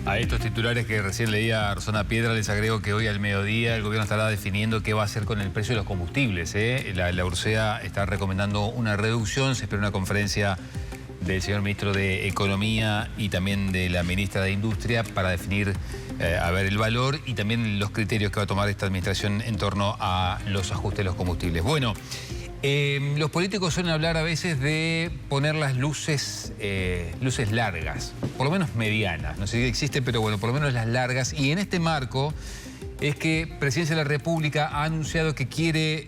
A estos titulares que recién leía Rosana Piedra les agrego que hoy al mediodía el gobierno estará definiendo qué va a hacer con el precio de los combustibles. La URSEA está recomendando una reducción, se espera una conferencia del señor ministro de Economía y también de la ministra de Industria para definir el valor y también los criterios que va a tomar esta administración en torno a los ajustes de los combustibles. Bueno, los políticos suelen hablar a veces de poner las luces largas, por lo menos medianas. No sé si existe, pero bueno, por lo menos las largas. Y en este marco es que Presidencia de la República ha anunciado que quiere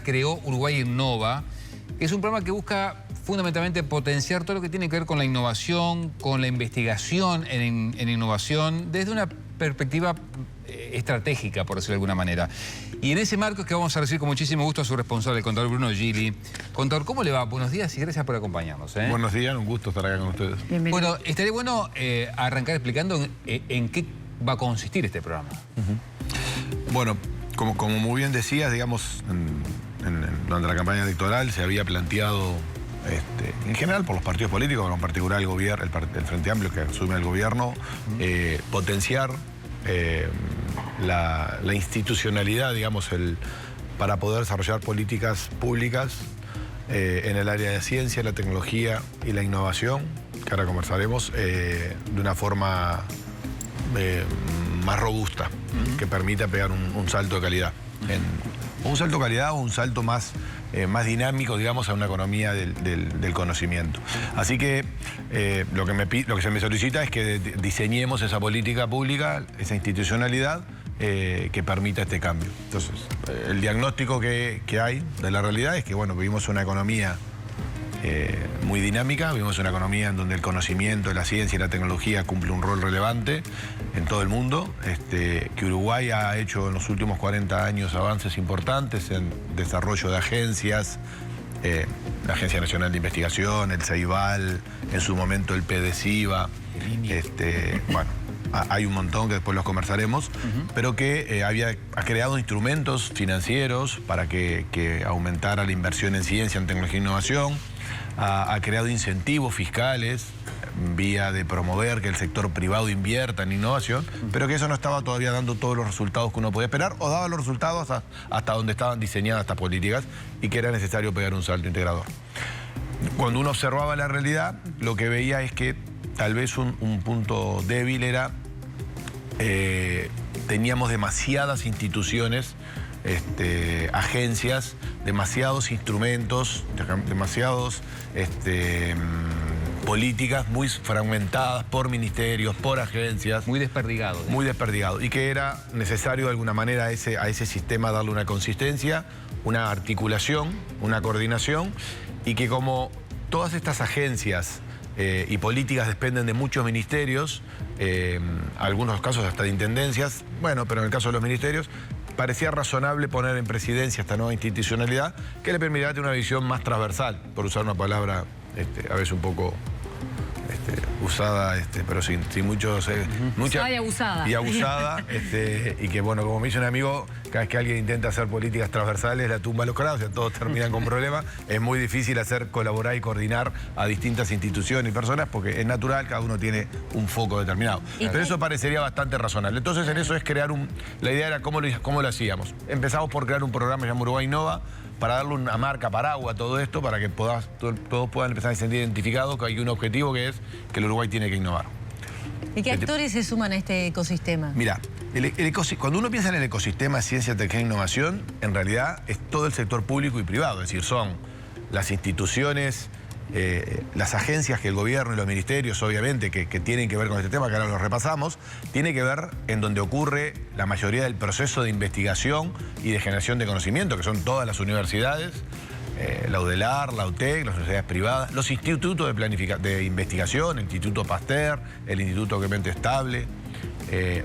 creó Uruguay Innova, que es un programa que busca fundamentalmente potenciar todo lo que tiene que ver con la innovación, con la investigación en innovación, desde una perspectiva estratégica, por decirlo de alguna manera. Y en ese marco es que vamos a recibir con muchísimo gusto a su responsable, el contador Bruno Gili. Contador, ¿cómo le va? Buenos días y gracias por acompañarnos. Buenos días, un gusto estar acá con ustedes. Bienvenido. Bueno, estaría bueno arrancar explicando en qué va a consistir este programa. Bueno, como muy bien decías, digamos, durante la campaña electoral se había planteado, en general por los partidos políticos, pero en particular el gobierno, el Frente Amplio que asume el gobierno, potenciar la institucionalidad, digamos, para poder desarrollar políticas públicas en el área de ciencia, la tecnología y la innovación, que ahora conversaremos, de una forma más robusta, que permita pegar un salto de calidad. Un salto de calidad o un salto más dinámico, digamos, a una economía del conocimiento. Así que lo que se me solicita es que diseñemos esa política pública, esa institucionalidad que permita este cambio. Entonces, el diagnóstico que hay de la realidad es que, bueno, vivimos una economía muy dinámica, vivimos una economía en donde el conocimiento, la ciencia y la tecnología cumple un rol relevante en todo el mundo, que Uruguay ha hecho en los últimos 40 años avances importantes en desarrollo de agencias, la Agencia Nacional de Investigación, el CEIBAL, en su momento el PDCIVA, bueno, hay un montón que después los conversaremos, pero que ha creado instrumentos financieros para que aumentara la inversión en ciencia, en tecnología e innovación, ha creado incentivos fiscales vía de promover que el sector privado invierta en innovación, pero que eso no estaba todavía dando todos los resultados que uno podía esperar, o daba los resultados hasta donde estaban diseñadas estas políticas y que era necesario pegar un salto integrador. Cuando uno observaba la realidad, lo que veía es que tal vez un punto débil era teníamos demasiadas instituciones, agencias, demasiados instrumentos, demasiados políticas muy fragmentadas por ministerios, por agencias. Muy desperdigado. Muy desperdigado. Y que era necesario de alguna manera a ese sistema darle una consistencia, una articulación, una coordinación, y que como todas estas agencias y políticas dependen de muchos ministerios, algunos casos hasta de intendencias, bueno, pero en el caso de los ministerios, parecía razonable poner en presidencia esta nueva institucionalidad que le permitirá tener una visión más transversal, por usar una palabra a veces un poco usada, pero sin muchos... Usada y abusada. Y abusada, y que, bueno, como me dice un amigo, cada vez que alguien intenta hacer políticas transversales, la tumba los cravos, o sea, todos terminan con problemas. Es muy difícil colaborar y coordinar a distintas instituciones y personas, porque es natural, cada uno tiene un foco determinado. Pero eso parecería bastante razonable. Entonces, en eso es crear la idea era cómo lo hacíamos. Empezamos por crear un programa llamado Uruguay Innova, para darle una marca paraguas a todo esto, para que todos puedan empezar a sentir identificados que hay un objetivo que es que el Uruguay tiene que innovar. ¿Y qué actores se suman a este ecosistema? Mira, cuando uno piensa en el ecosistema de ciencia, tecnología e innovación, en realidad es todo el sector público y privado, es decir, son las instituciones, las agencias que el gobierno y los ministerios, obviamente, que tienen que ver con este tema, que ahora lo repasamos, tiene que ver en donde ocurre la mayoría del proceso de investigación y de generación de conocimiento, que son todas las universidades, la UDELAR, la UTEC, las universidades privadas, los institutos de investigación, el Instituto Pasteur, el Instituto Clemente Estable,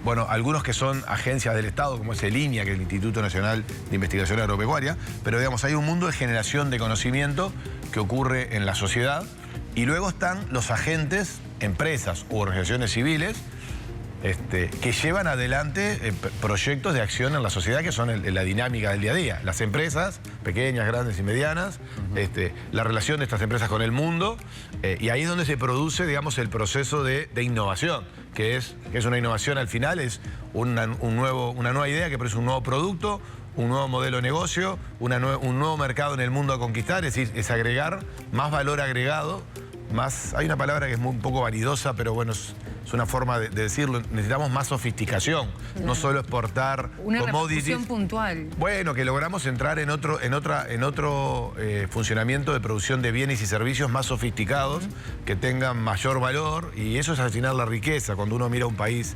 bueno, algunos que son agencias del Estado, como es el INIA, que es el Instituto Nacional de Investigación Agropecuaria, pero digamos, hay un mundo de generación de conocimiento que ocurre en la sociedad, y luego están los agentes, empresas u organizaciones civiles, que llevan adelante proyectos de acción en la sociedad que son la dinámica del día a día. Las empresas, pequeñas, grandes y medianas, la relación de estas empresas con el mundo, y ahí es donde se produce, digamos, el proceso de innovación, que es una innovación al final, es una nueva idea que produce un nuevo producto, un nuevo modelo de negocio, un nuevo mercado en el mundo a conquistar, es decir, es agregar más valor agregado, hay una palabra que es un poco vanidosa, pero bueno, es una forma de decirlo, necesitamos más sofisticación, no solo exportar una commodities. Una puntual. Bueno, que logramos entrar en otro funcionamiento de producción de bienes y servicios más sofisticados, que tengan mayor valor, y eso es al final la riqueza, cuando uno mira un país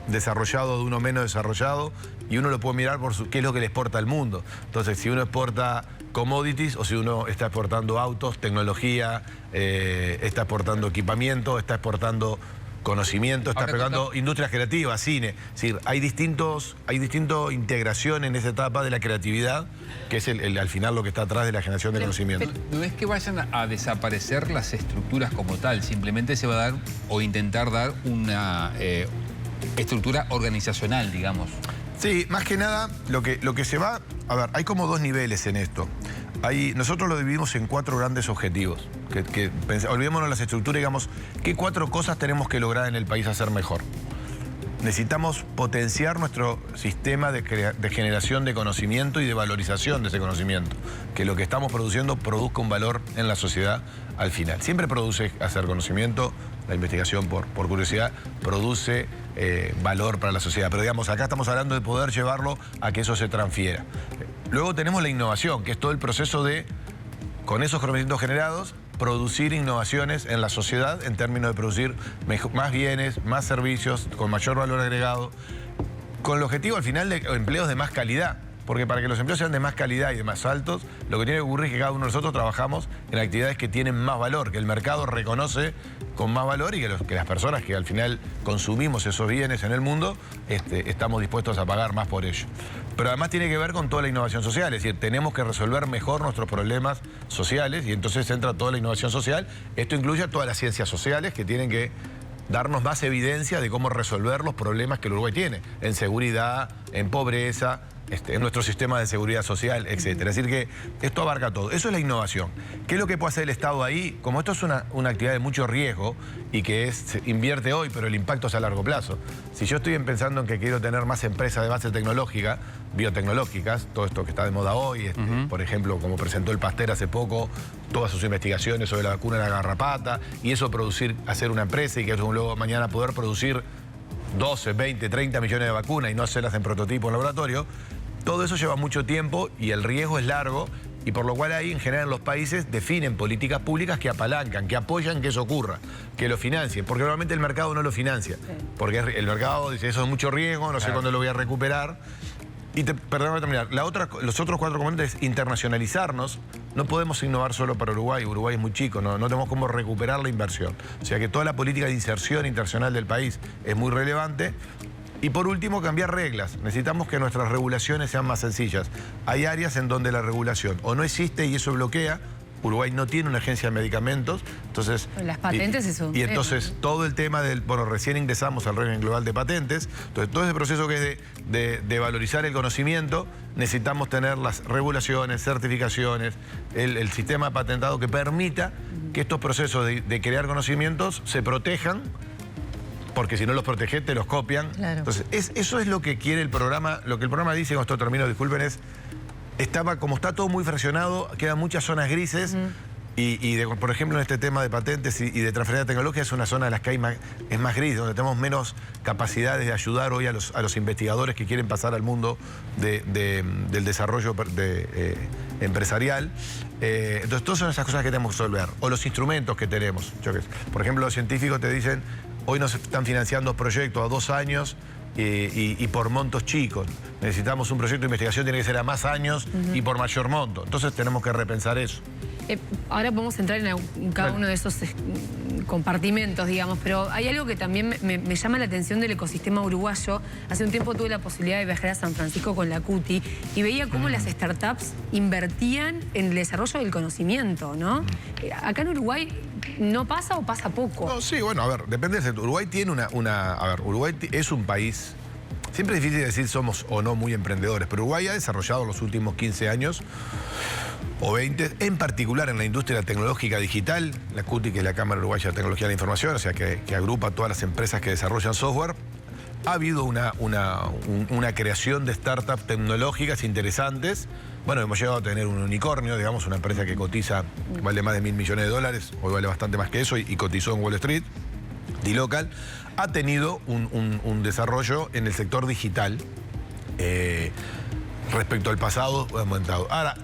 desarrollado de uno menos desarrollado, y uno lo puede mirar por qué es lo que le exporta al mundo. Entonces, si uno exporta commodities o si uno está exportando autos, tecnología, está exportando equipamiento, está exportando conocimiento, está exportando industrias creativas, cine. Es decir, hay distinta integración en esa etapa de la creatividad, que es al final lo que está atrás de la generación de conocimiento. No es que vayan a desaparecer las estructuras como tal, simplemente se va a dar o intentar dar una estructura organizacional, digamos. Sí, más que nada, lo que se va... A ver, hay como dos niveles en esto. Nosotros lo dividimos en 4 grandes objetivos. Olvidémonos de las estructuras, digamos, ¿qué 4 cosas tenemos que lograr en el país hacer mejor? Necesitamos potenciar nuestro sistema de generación de conocimiento y de valorización de ese conocimiento. Que lo que estamos produciendo produzca un valor en la sociedad al final. Siempre produce hacer conocimiento, la investigación por curiosidad, produce valor para la sociedad. Pero digamos, acá estamos hablando de poder llevarlo a que eso se transfiera. Luego tenemos la innovación, que es todo el proceso de, con esos conocimientos generados, producir innovaciones en la sociedad en términos de producir más bienes, más servicios, con mayor valor agregado, con el objetivo al final de empleos de más calidad. Porque para que los empleos sean de más calidad y de más altos, lo que tiene que ocurrir es que cada uno de nosotros trabajamos en actividades que tienen más valor, que el mercado reconoce con más valor y que las personas que al final consumimos esos bienes en el mundo, estamos dispuestos a pagar más por ello. Pero además tiene que ver con toda la innovación social, es decir, tenemos que resolver mejor nuestros problemas sociales y entonces entra toda la innovación social. Esto incluye a todas las ciencias sociales que tienen que darnos más evidencia de cómo resolver los problemas que el Uruguay tiene, en seguridad, en pobreza, en nuestro sistema de seguridad social, etc. Es decir que esto abarca todo. Eso es la innovación. ¿Qué es lo que puede hacer el Estado ahí? Como esto es una actividad de mucho riesgo y que se invierte hoy, pero el impacto es a largo plazo. Si yo estoy pensando en que quiero tener más empresas de base tecnológica, biotecnológicas, todo esto que está de moda hoy, por ejemplo, como presentó el Pasteur hace poco, todas sus investigaciones sobre la vacuna de la garrapata, y eso hacer una empresa y que luego mañana poder producir 12, 20, 30 millones de vacunas y no hacerlas en prototipo en laboratorio. Todo eso lleva mucho tiempo y el riesgo es largo, y por lo cual ahí en general los países definen políticas públicas que apalancan, que apoyan que eso ocurra, que lo financien, porque normalmente el mercado no lo financia, porque el mercado dice eso es mucho riesgo, no sé cuándo lo voy a recuperar. Y perdóname terminar, los otros 4 componentes es internacionalizarnos. No podemos innovar solo para Uruguay, Uruguay es muy chico, no tenemos cómo recuperar la inversión. O sea que toda la política de inserción internacional del país es muy relevante. Y por último, cambiar reglas. Necesitamos que nuestras regulaciones sean más sencillas. Hay áreas en donde la regulación o no existe y eso bloquea. Uruguay no tiene una agencia de medicamentos, entonces... Las patentes es un tema. Y entonces todo el tema del... Bueno, recién ingresamos al régimen global de patentes, entonces todo ese proceso que es de valorizar el conocimiento, necesitamos tener las regulaciones, certificaciones, el sistema patentado que permita que estos procesos de crear conocimientos se protejan, porque si no los proteges te los copian. Claro. Entonces, eso es lo que quiere el programa. Lo que el programa dice, con esto termino, disculpen, es... como está todo muy fraccionado, quedan muchas zonas grises por ejemplo, en este tema de patentes y de transferencia tecnológica es una zona en las que es más gris, donde tenemos menos capacidades de ayudar hoy a los investigadores que quieren pasar al mundo del desarrollo empresarial. Entonces, todas son esas cosas que tenemos que resolver. O los instrumentos que tenemos. Por ejemplo, los científicos te dicen, hoy nos están financiando proyectos a 2 años, y por montos chicos. Necesitamos un proyecto de investigación, tiene que ser a más años y por mayor monto. Entonces tenemos que repensar eso. Ahora podemos entrar en cada uno de esos compartimentos, digamos, pero hay algo que también me llama la atención del ecosistema uruguayo. Hace un tiempo tuve la posibilidad de viajar a San Francisco con la CUTI y veía cómo las startups invertían en el desarrollo del conocimiento, ¿no? Acá en Uruguay ¿No pasa o pasa poco? No, sí, bueno, a ver, depende del sector. Uruguay tiene Uruguay es un país... Siempre es difícil decir somos o no muy emprendedores, pero Uruguay ha desarrollado en los últimos 15 años o 20, en particular en la industria tecnológica digital, la CUTI, que es la Cámara Uruguaya de Tecnología de la Información, o sea, que agrupa todas las empresas que desarrollan software. Ha habido una creación de startups tecnológicas interesantes. Bueno, hemos llegado a tener un unicornio, digamos, una empresa que cotiza, vale más de $1.000 millones, hoy vale bastante más que eso, y cotizó en Wall Street. dLocal ha tenido un desarrollo en el sector digital respecto al pasado aumentado. Ahora,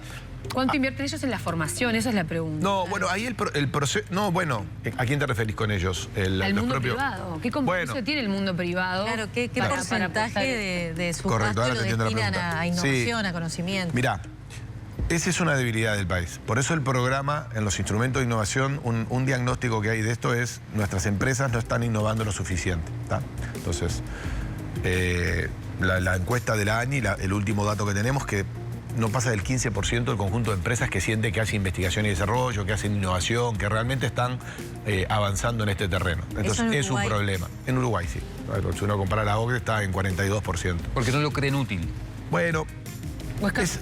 ¿cuánto invierten ellos en la formación? Esa es la pregunta. no, bueno, ahí el proceso... No, bueno, ¿a quién te referís con ellos? Al mundo privado. ¿Qué compromiso tiene el mundo privado? Claro, ¿qué porcentaje de su Correcto, gasto lo ahora te entiendo la destinan pregunta. a innovación, Sí. a conocimiento? Mirá, esa es una debilidad del país. Por eso el programa, en los instrumentos de innovación, un diagnóstico que hay de esto es: nuestras empresas no están innovando lo suficiente. ¿Tá? Entonces, la encuesta de la ANI, el último dato que tenemos, que no pasa del 15% del conjunto de empresas que siente que hace investigación y desarrollo, que hacen innovación, que realmente están avanzando en este terreno. Entonces es un problema. En Uruguay sí. Si uno compara la OCDE está en 42%. Porque no lo creen útil. Bueno,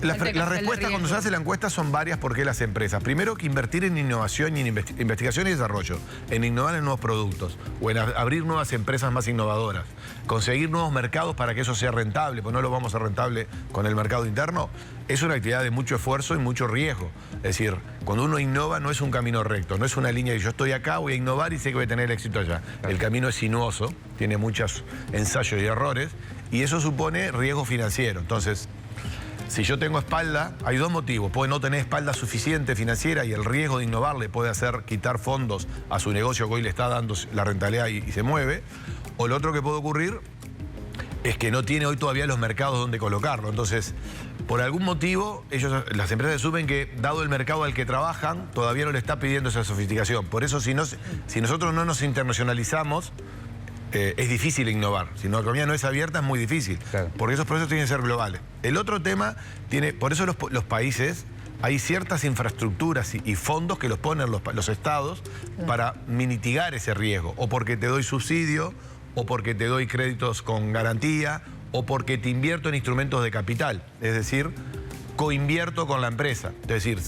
las respuestas cuando se hace la encuesta son varias. ¿Por qué las empresas? Primero, que invertir en innovación y en investigación y desarrollo, en innovar en nuevos productos o en abrir nuevas empresas más innovadoras, conseguir nuevos mercados para que eso sea rentable, pues no lo vamos a rentable con el mercado interno, es una actividad de mucho esfuerzo y mucho riesgo. Es decir, cuando uno innova no es un camino recto, no es una línea de yo estoy acá, voy a innovar y sé que voy a tener éxito allá. El camino es sinuoso, tiene muchos ensayos y errores, y eso supone riesgo financiero. Entonces, si yo tengo espalda, hay dos motivos. Puede no tener espalda suficiente financiera y el riesgo de innovar le puede hacer quitar fondos a su negocio que hoy le está dando la rentabilidad y se mueve. O lo otro que puede ocurrir es que no tiene hoy todavía los mercados donde colocarlo. Entonces, por algún motivo, las empresas asumen que, dado el mercado al que trabajan, todavía no le está pidiendo esa sofisticación. Por eso, si nosotros no nos internacionalizamos, es difícil innovar. Si la economía no es abierta, es muy difícil. Claro. Porque esos procesos tienen que ser globales. El otro tema por eso los países, hay ciertas infraestructuras y fondos que los ponen los estados para mitigar ese riesgo. O porque te doy subsidio, o porque te doy créditos con garantía, o porque te invierto en instrumentos de capital. Es decir, coinvierto con la empresa. Es decir,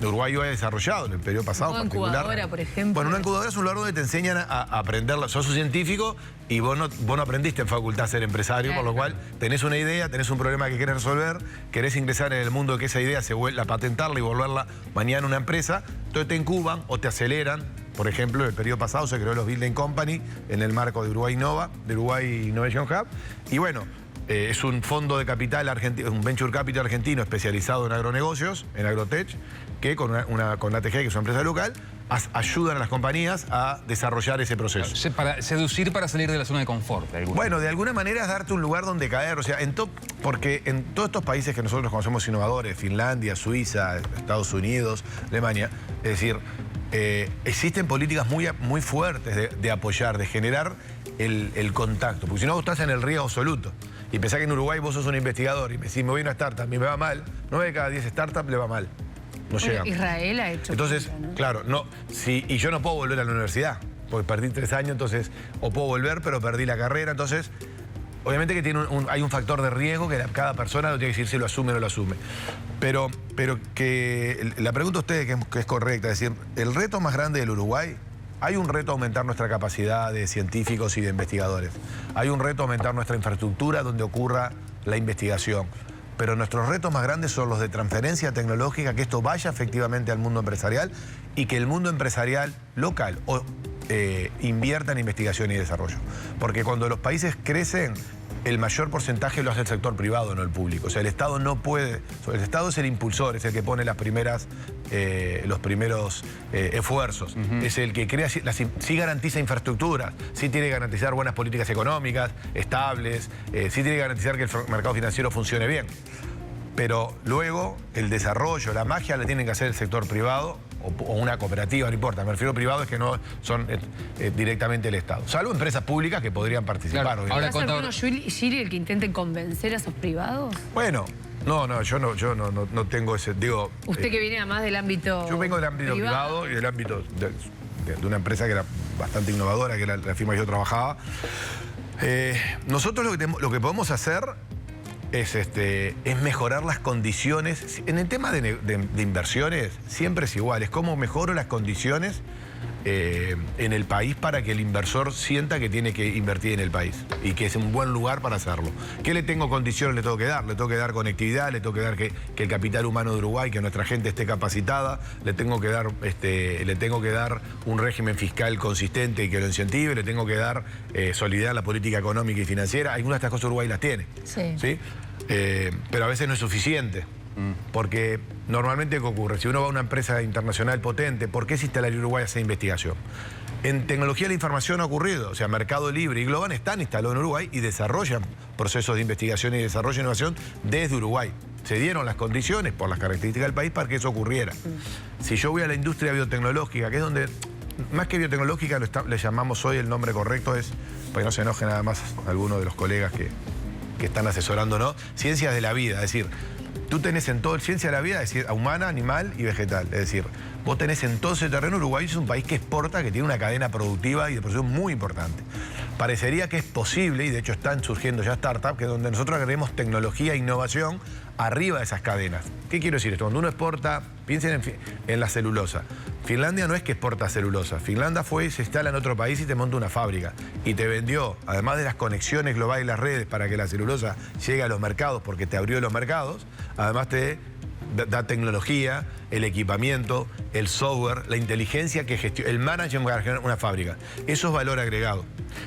Uruguay ha desarrollado en el periodo pasado en particular. Una incubadora, por ejemplo. Bueno, una incubadora es un lugar donde te enseñan a aprender. Sos un científico y vos no aprendiste en facultad a ser empresario, por lo cual tenés una idea, tenés un problema que querés resolver, querés ingresar en el mundo de que esa idea se vuelva a patentarla y volverla mañana una empresa, entonces te incuban o te aceleran. Por ejemplo, en el periodo pasado se creó los Building Company en el marco de Uruguay Innova, de Uruguay Innovation Hub, y bueno, es un fondo de capital argentino, un venture capital argentino especializado en agronegocios, en agrotech, que con ATG, que es una empresa local, ayudan a las compañías a desarrollar ese proceso. Para seducir para salir de la zona de confort. Bueno, de alguna manera es darte un lugar donde caer. O sea, porque en todos estos países que nosotros conocemos innovadores, Finlandia, Suiza, Estados Unidos, Alemania, es decir, existen políticas muy fuertes de apoyar, de generar el contacto. Porque si no, vos estás en el riesgo absoluto. Y pensás que en Uruguay vos sos un investigador y si me voy a una startup y me va mal, 9 de cada 10 startups le va mal. No llega. Israel ha hecho. Entonces, ¿no? claro, y yo no puedo volver a la universidad, porque perdí 3 años, entonces, o puedo volver, pero perdí la carrera. Entonces, obviamente que hay un factor de riesgo que cada persona lo tiene que decir si lo asume o no lo asume. Pero que la pregunta a ustedes que es correcta, es decir, el reto más grande del Uruguay, hay un reto a aumentar nuestra capacidad de científicos y de investigadores. Hay un reto a aumentar nuestra infraestructura donde ocurra la investigación. Pero nuestros retos más grandes son los de transferencia tecnológica, que esto vaya efectivamente al mundo empresarial y que el mundo empresarial local invierta en investigación y desarrollo. Porque cuando los países crecen, el mayor porcentaje lo hace el sector privado, no el público. O sea, el Estado no puede... El Estado es el impulsor, es el que pone los primeros esfuerzos. Es el que crea, sí garantiza infraestructuras, sí tiene que garantizar buenas políticas económicas, estables, sí tiene que garantizar que el mercado financiero funcione bien. Pero luego el desarrollo, la magia la tienen que hacer el sector privado o una cooperativa, no importa. Me refiero a privado, es que no son directamente el Estado. Salvo empresas públicas que podrían participar. Claro, ¿Va a ser Bruno Gili el que intente convencer a esos privados? Bueno, yo no tengo ese... Digo, usted que viene además del ámbito yo vengo del ámbito privado y del ámbito de una empresa que era bastante innovadora, que era la firma que yo trabajaba. Nosotros lo que podemos hacer es mejorar las condiciones. En el tema de inversiones siempre es igual, es cómo mejoro las condiciones en el país para que el inversor sienta que tiene que invertir en el país y que es un buen lugar para hacerlo. ¿Qué le tengo condiciones? Le tengo que dar. Le tengo que dar conectividad, le tengo que dar que el capital humano de Uruguay, que nuestra gente esté capacitada, le tengo que dar un régimen fiscal consistente y que lo incentive, le tengo que dar solidez en la política económica y financiera. Algunas de estas cosas Uruguay las tiene. ¿Sí? Pero a veces no es suficiente. Porque normalmente, ¿qué ocurre? Si uno va a una empresa internacional potente, ¿por qué se instala en Uruguay a hacer investigación? En tecnología de la información ha ocurrido. O sea, Mercado Libre y Globant están instalados en Uruguay y desarrollan procesos de investigación y desarrollo e innovación desde Uruguay. Se dieron las condiciones por las características del país para que eso ocurriera. Si yo voy a la industria biotecnológica, que es donde, más que biotecnológica, le llamamos hoy, el nombre correcto es, para que no se enoje nada más algunos de los colegas que están asesorándonos, ciencias de la vida, es decir, tú tenés en todo el ciencia de la vida, es decir, humana, animal y vegetal. Es decir, vos tenés en todo ese terreno. Uruguay es un país que exporta, que tiene una cadena productiva y de producción muy importante. Parecería que es posible, y de hecho están surgiendo ya startups, que donde nosotros agreguemos tecnología e innovación arriba de esas cadenas. ¿Qué quiero decir esto? Cuando uno exporta, piensen en la celulosa. Finlandia no es que exporta celulosa. Finlandia fue y se instala en otro país y te monta una fábrica. Y te vendió, además de las conexiones globales y las redes para que la celulosa llegue a los mercados, porque te abrió los mercados, además te da tecnología, el equipamiento, el software, la inteligencia que gestiona, el management para generar una fábrica. Eso es valor agregado.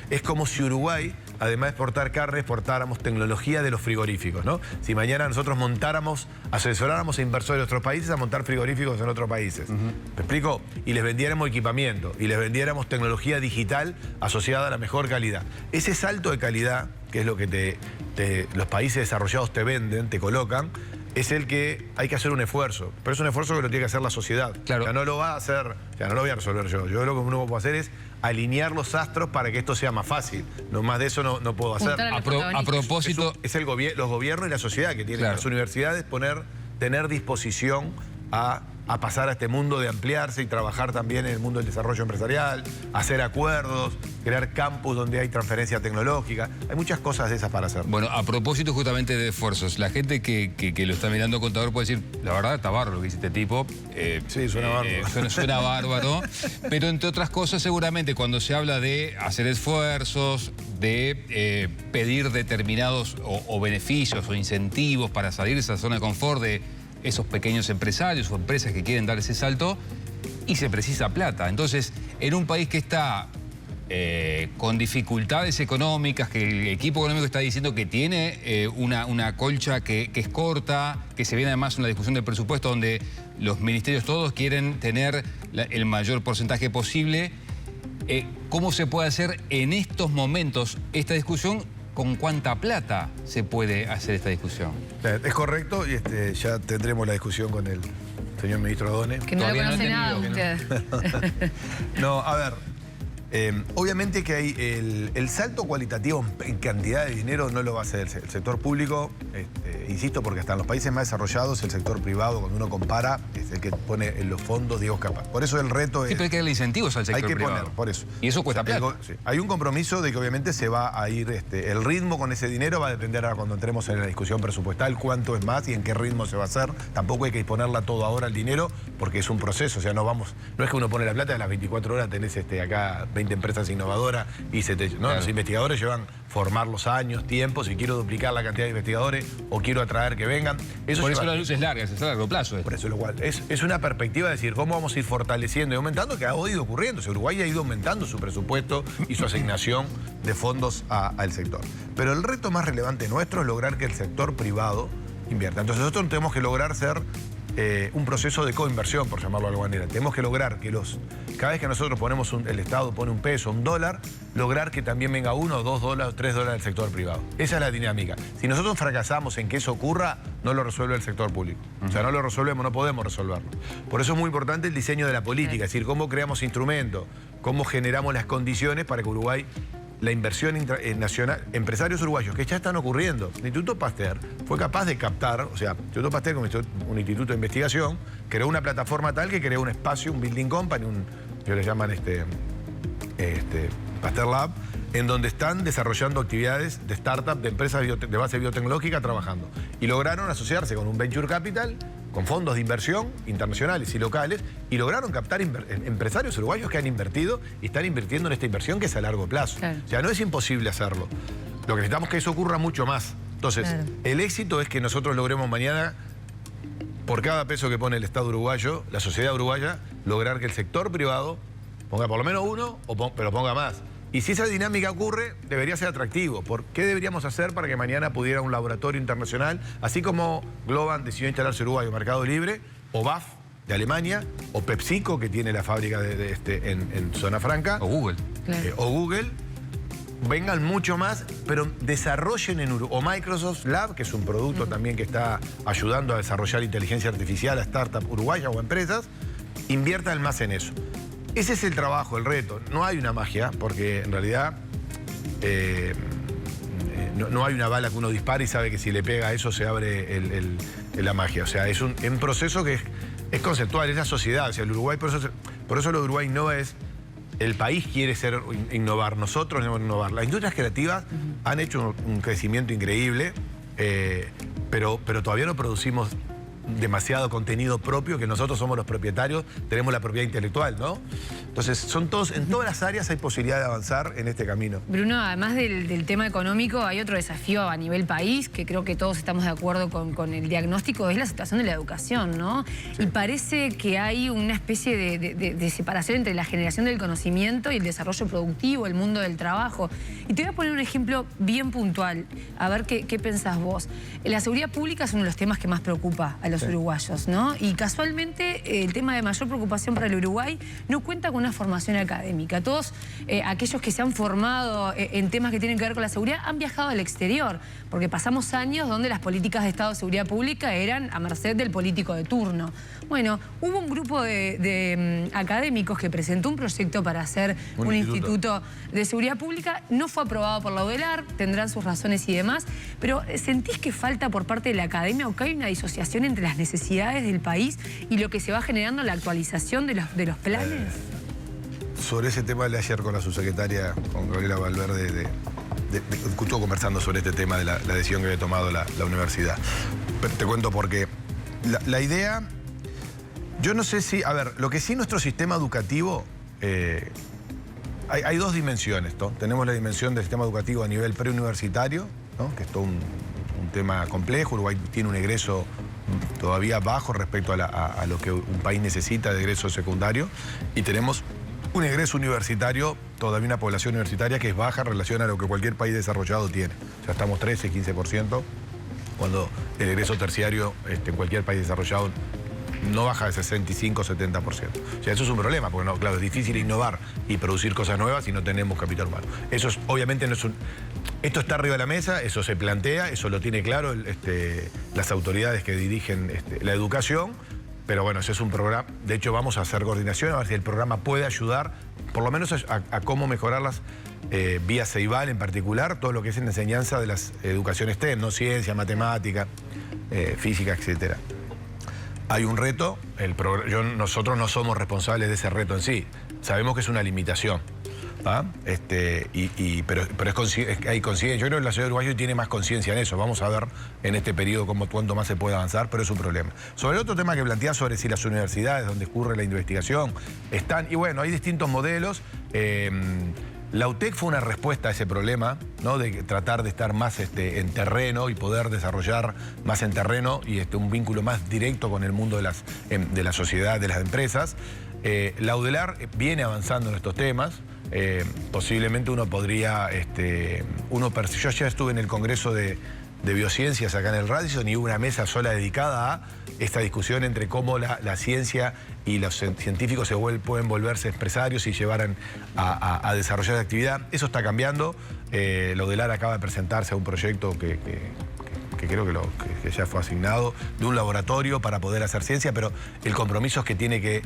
Es como si Uruguay, además de exportar carne, exportáramos tecnología de los frigoríficos, ¿no? Si mañana nosotros asesoráramos a inversores de otros países a montar frigoríficos en otros países. ¿Me explico? Y les vendiéramos equipamiento, y les vendiéramos tecnología digital asociada a la mejor calidad. Ese salto de calidad, que es lo que los países desarrollados te venden, te colocan, es el que hay que hacer un esfuerzo. Pero es un esfuerzo que lo tiene que hacer la sociedad. Claro. O sea, no lo va a hacer, o sea, no lo voy a resolver yo. Yo lo que uno puede hacer es alinear los astros para que esto sea más fácil. No más de eso no puedo hacer. A propósito... Es los gobiernos y la sociedad que tienen, claro, las universidades tener disposición a pasar a este mundo de ampliarse y trabajar también en el mundo del desarrollo empresarial, hacer acuerdos, crear campus donde hay transferencia tecnológica. Hay muchas cosas de esas para hacer. Bueno, a propósito justamente de esfuerzos, la gente que lo está mirando Contador puede decir, la verdad está bárbaro lo que dice este tipo. Sí, suena bárbaro. Suena bárbaro, pero entre otras cosas seguramente cuando se habla de hacer esfuerzos, de pedir determinados o beneficios o incentivos para salir de esa zona de confort de esos pequeños empresarios o empresas que quieren dar ese salto, y se precisa plata. Entonces, en un país que está con dificultades económicas, que el equipo económico está diciendo que tiene una colcha que es corta, que se viene además una discusión de presupuesto donde los ministerios todos quieren tener el mayor porcentaje posible, ¿cómo se puede hacer en estos momentos esta discusión? ¿Con cuánta plata se puede hacer esta discusión? Es correcto, y ya tendremos la discusión con el señor ministro Adone. Que no le conoce nada a usted. No, a ver, obviamente que hay el salto cualitativo en cantidad de dinero no lo va a hacer el sector público, insisto, porque hasta en los países más desarrollados el sector privado, cuando uno compara, es el que pone los fondos, Diego capaz. Por eso el reto es... Sí, pero hay que darle incentivos al sector privado. Hay que poner, por eso. Y eso cuesta plata. Sí. Hay un compromiso de que obviamente se va a ir, el ritmo con ese dinero va a depender ahora cuando entremos en la discusión presupuestal, cuánto es más y en qué ritmo se va a hacer. Tampoco hay que disponerla todo ahora el dinero, porque es un proceso, o sea, no es que uno pone la plata y a las 24 horas tenés acá 20 empresas innovadoras y se te... ¿no? Claro. Los investigadores llevan formar los años, tiempos, si quiero duplicar la cantidad de investigadores o quiero atraer que vengan. Por eso la luz es larga, es a largo plazo. Por eso lo cual es una perspectiva de decir cómo vamos a ir fortaleciendo y aumentando, que ha ido ocurriendo. O sea, Uruguay ha ido aumentando su presupuesto y su asignación de fondos al sector. Pero el reto más relevante nuestro es lograr que el sector privado invierta. Entonces nosotros tenemos que lograr ser un proceso de coinversión, por llamarlo de alguna manera. Tenemos que lograr que cada vez que nosotros ponemos el Estado pone un peso, un dólar, lograr que también venga $1, $2, $3 del sector privado. Esa es la dinámica. Si nosotros fracasamos en que eso ocurra, no lo resuelve el sector público. O sea, no lo resolvemos, no podemos resolverlo. Por eso es muy importante el diseño de la política, es decir, cómo creamos instrumentos, cómo generamos las condiciones para que Uruguay, la inversión nacional, empresarios uruguayos que ya están ocurriendo. El Instituto Pasteur fue capaz de captar, o sea, el Instituto Pasteur, como un instituto de investigación, creó una plataforma tal que creó un espacio, un building company, que les llaman Pasteur Lab, en donde están desarrollando actividades de startup, de empresas de base biotecnológica trabajando. Y lograron asociarse con un venture capital, con fondos de inversión internacionales y locales, y lograron captar empresarios uruguayos que han invertido y están invirtiendo en esta inversión que es a largo plazo. Claro. O sea, no es imposible hacerlo. Lo que necesitamos es que eso ocurra mucho más. Entonces, Claro. el éxito es que nosotros logremos mañana, por cada peso que pone el Estado uruguayo, la sociedad uruguaya, lograr que el sector privado ponga por lo menos uno, pero ponga más. Y si esa dinámica ocurre, debería ser atractivo. ¿Qué deberíamos hacer para que mañana pudiera un laboratorio internacional, así como Globan decidió instalarse en Uruguay, o Mercado Libre, o BAF de Alemania, o PepsiCo, que tiene la fábrica en Zona Franca, O Google. Claro. o Google, vengan mucho más, pero desarrollen en Uruguay. O Microsoft Lab, que es un producto también que está ayudando a desarrollar inteligencia artificial a startups uruguayas o empresas, inviertan más en eso. Ese es el trabajo, el reto. No hay una magia, porque en realidad no hay una bala que uno dispara y sabe que si le pega a eso se abre la magia. O sea, es un proceso que es conceptual, es la sociedad. O sea, el Uruguay, por eso lo de Uruguay no es el país quiere innovar, nosotros debemos innovar. Las industrias creativas han hecho un crecimiento increíble, pero todavía no producimos demasiado contenido propio, que nosotros somos los propietarios, tenemos la propiedad intelectual, ¿no? Entonces, en todas las áreas hay posibilidad de avanzar en este camino. Bruno, además del tema económico, hay otro desafío a nivel país, que creo que todos estamos de acuerdo con el diagnóstico, es la situación de la educación, ¿no? Sí. Y parece que hay una especie de separación entre la generación del conocimiento y el desarrollo productivo, el mundo del trabajo. Y te voy a poner un ejemplo bien puntual, a ver qué pensás vos. La seguridad pública es uno de los temas que más preocupa a los uruguayos, ¿no? Y casualmente el tema de mayor preocupación para el Uruguay no cuenta con una formación académica. Todos aquellos que se han formado en temas que tienen que ver con la seguridad han viajado al exterior, porque pasamos años donde las políticas de Estado de seguridad pública eran a merced del político de turno. Bueno, hubo un grupo de académicos que presentó un proyecto para hacer un instituto de seguridad pública, no fue aprobado por la UDELAR, tendrán sus razones y demás, pero ¿sentís que falta por parte de la academia o que hay una disociación entre las necesidades del país y lo que se va generando la actualización de los planes? Sobre ese tema de ayer con la subsecretaria, con Gabriela Valverde, estuvo conversando sobre este tema de la decisión que había tomado la universidad. Pero te cuento porque la idea, yo no sé si, a ver, lo que sí nuestro sistema educativo, hay dos dimensiones, ¿no? Tenemos la dimensión del sistema educativo a nivel preuniversitario, ¿no? Que es todo un tema complejo. Uruguay tiene un egreso todavía bajo respecto a lo que un país necesita de egreso secundario, y tenemos un egreso universitario, todavía una población universitaria que es baja en relación a lo que cualquier país desarrollado tiene. O sea, estamos 13, 15%, cuando el egreso terciario en cualquier país desarrollado no baja de 65, 70%. O sea, eso es un problema, porque no, claro, es difícil innovar y producir cosas nuevas si no tenemos capital humano. Eso es, obviamente no es un... Esto está arriba de la mesa, eso se plantea, eso lo tiene claro las autoridades que dirigen la educación, pero bueno, ese es un programa. De hecho, vamos a hacer coordinación, a ver si el programa puede ayudar, por lo menos a cómo mejorarlas vía Ceibal en particular, todo lo que es en enseñanza de las educaciones STEM, no ciencia, matemática, física, etcétera. Hay un reto, nosotros no somos responsables de ese reto en sí, sabemos que es una limitación. ¿Ah? Pero hay conciencia. Yo creo que la ciudad de Uruguay tiene más conciencia en eso. Vamos a ver en este periodo cuánto más se puede avanzar, pero es un problema. Sobre el otro tema que plantea sobre si las universidades donde ocurre la investigación están... Y bueno, hay distintos modelos. La UTEC fue una respuesta a ese problema, ¿no? De tratar de estar más en terreno y poder desarrollar más en terreno y un vínculo más directo con el mundo de la sociedad, de las empresas. La UDELAR viene avanzando en estos temas. Posiblemente uno podría... yo ya estuve en el Congreso de Biociencias acá en el Radisson y hubo una mesa sola dedicada a esta discusión entre cómo la ciencia y los científicos pueden volverse empresarios y llevar a desarrollar actividad. Eso está cambiando. La UDELAR acaba de presentarse a un proyecto que que creo que ya fue asignado, de un laboratorio para poder hacer ciencia, pero el compromiso es que tiene que,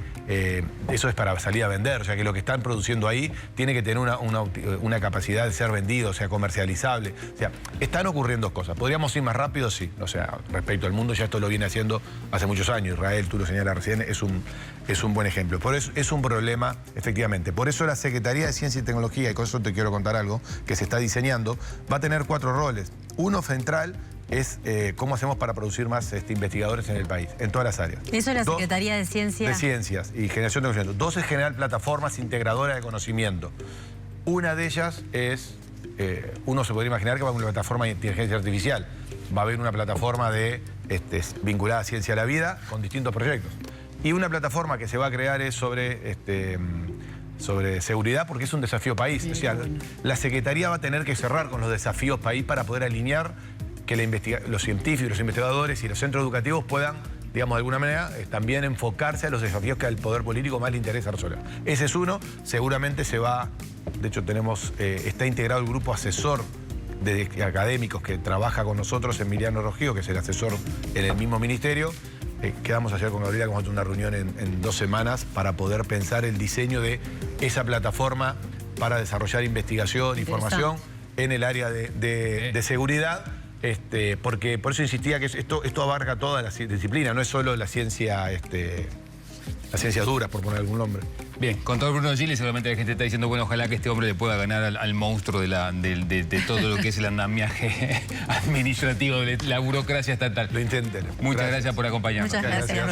eso es para salir a vender, o sea que lo que están produciendo ahí tiene que tener una capacidad de ser vendido, o sea, comercializable. O sea, están ocurriendo cosas. ¿Podríamos ir más rápido? Sí. O sea, respecto al mundo, ya esto lo viene haciendo hace muchos años. Israel, tú lo señalas recién, es un buen ejemplo. Por eso es un problema, efectivamente. Por eso la Secretaría de Ciencia y Tecnología, y con eso te quiero contar algo, que se está diseñando, va a tener 4 roles. Uno central es cómo hacemos para producir más investigadores en el país, en todas las áreas. Eso es la Secretaría de Ciencia. De Ciencias y Generación de Conocimiento. 2 es generar plataformas integradoras de conocimiento. Una de ellas es, uno se podría imaginar que va a haber una plataforma de inteligencia artificial. Va a haber una plataforma vinculada a ciencia de la vida con distintos proyectos. Y una plataforma que se va a crear es sobre seguridad, porque es un desafío país. Sí, o sea, bueno, la Secretaría va a tener que cerrar con los desafíos país para poder alinear que los científicos, los investigadores y los centros educativos puedan, digamos, de alguna manera, también enfocarse a los desafíos que al poder político más le interesa resolver. Ese es uno, seguramente se va, de hecho está integrado el grupo asesor de académicos que trabaja con nosotros, Emiliano Rojío, que es el asesor en el mismo ministerio. Quedamos ayer con Gabriela, vamos a tener una reunión en 2 semanas para poder pensar el diseño de esa plataforma para desarrollar investigación y formación en el área de seguridad. Porque por eso insistía que esto abarca toda la disciplina, no es solo la ciencia, las ciencias duras, por poner algún nombre. Bien, con todo Bruno Giles, seguramente la gente está diciendo, bueno, ojalá que este hombre le pueda ganar al monstruo de todo lo que es el andamiaje administrativo, de la burocracia estatal. Lo intenten. Muchas gracias por acompañarnos. Muchas gracias.